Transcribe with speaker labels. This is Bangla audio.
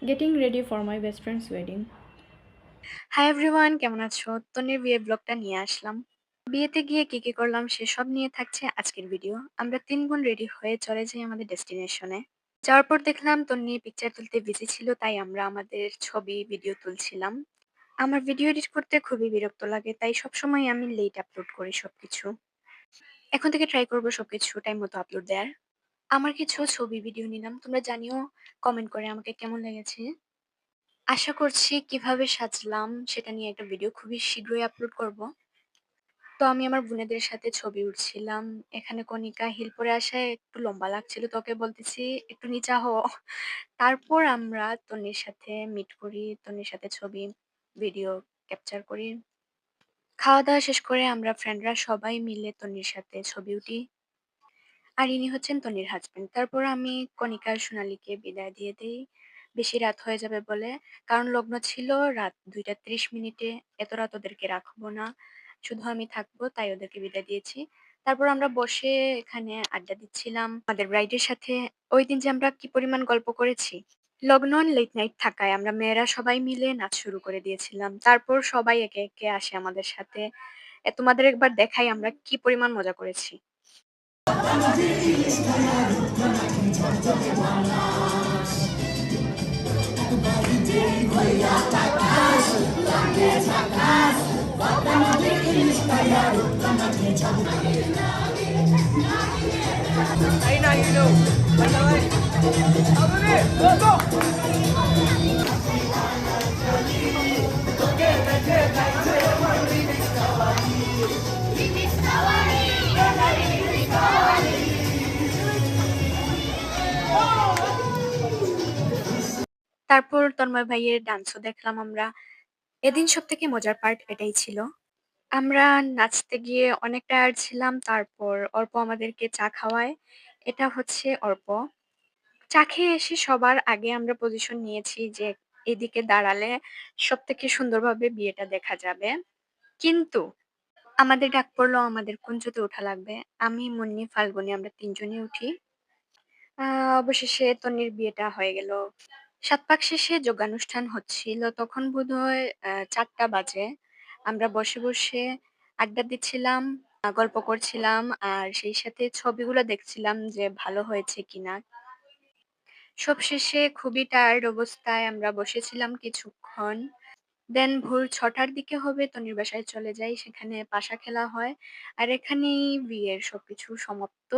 Speaker 1: Getting ready for my best friend's wedding.
Speaker 2: Hi everyone, কেমন আছো? তন্নির বিয়ে ব্লগটা নিয়ে আসলাম। বিয়েতে গিয়ে কি করলাম সেসব নিয়ে থাকছে আজকের ভিডিও। আমরা ৩ বোন রেডি হয়ে চলে যাই আমাদের ডেস্টিনেশনে। যাওয়ার পর দেখলাম তন্নি পিকচার তুলতে বিজি ছিল, তাই আমরা আমাদের ছবি ভিডিও তুলছিলাম। আমার ভিডিও এডিট করতে খুবই বিরক্ত লাগে, তাই সবসময় আমি লেট আপলোড করি সবকিছু। এখন থেকে ট্রাই করব সবকিছু টাইম মতো আপলোড দেওয়ার। আমার কিছু ছবি ভিডিও নিলাম, তোমরা জানিও কমেন্ট করে আমাকে কেমন লেগেছে। আশা করছি কিভাবে সাজলাম সেটা নিয়ে একটা ভিডিও খুবই শীঘ্রই আপলোড করব। তো আমি আমার বোনেদের সাথে ছবি উঠছিলাম। এখানে কণিকা হিল পরে আসায় একটু লম্বা লাগছিল। তো ওকে বলতেছি, "একটু নিচা হও।" তারপর আমরা তন্নির সাথে মিট করি। তন্নির সাথে ছবি, ভিডিও ক্যাপচার করি। খাওয়া-দাওয়া শেষ করে আমরা ফ্রেন্ডরা সবাই মিলে তন্নির সাথে ছবি উঠি। আর ইনি হচ্ছেন তন্নির হাসব্যান্ড। তারপর আমি কণিকা আর সোনালীকে বিদায় দিয়ে দেই। বেশি রাত হয়ে যাবে বলে। কারণ লগ্ন ছিল রাত ২টা ৩০ মিনিটে। এত রাত ওদেরকে রাখবো না। শুধু আমি থাকবো, তাই ওদেরকে বিদায় দিয়েছি। তারপর আমরা বসে এখানে আড্ডা দিচ্ছিলাম আমাদের ব্রাইডের সাথে। ওইদিন যে আমরা কি পরিমাণ গল্প করেছি। লগ্ন লেট নাইট থাকায় আমরা মেয়েরা সবাই মিলে নাচ শুরু করে দিয়েছিলাম। তারপর সবাই একে আসে আমাদের সাথে। তোমাদের একবার দেখাই আমরা কি পরিমাণ মজা করেছি। তারপর তন্ময় ভাইয়ের ডান্সও দেখলাম আমরা। এদিন সবথেকে মজার পার্ট এটাই ছিল। আমরা নাচতে গিয়ে অনেক টায়ার্ড ছিলাম। তারপর অর্প আমাদেরকে চা খাওয়ায়। এটা হচ্ছে অর্প। চা খেয়ে এসে সবার আগে আমরা পজিশন নিয়েছি যে এদিকে দাঁড়ালে সবথেকে সুন্দরভাবে বিয়েটা দেখা যাবে। কিন্তু আমাদের ডাক পড়ল আমাদের কুঞ্জতে ওঠা লাগবে। আমি, মুন্নি, ফাল্গুনী আমরা ৩ জনই উঠি। আ অবশেষে তন্নির বিয়েটা হয়ে গেল। ৭ পাক শেষে যোগ্যানুষ্ঠান হচ্ছিল। তখন বোধহয় ৪টা বাজে। আমরা বসে আড্ডা দিচ্ছিলাম, গল্প করছিলাম আর সেই সাথে ছবিগুলো দেখছিলাম যে ভালো হয়েছে কিনা। সবশেষে খুবই টায়ার্ড অবস্থায় আমরা বসেছিলাম কিছুক্ষণ। দেন ভোর ৬টার দিকে হবে তনির বাসায় চলে যাই। সেখানে পাশা খেলা হয়। আর এখানেই বিয়ের সবকিছু সমাপ্ত।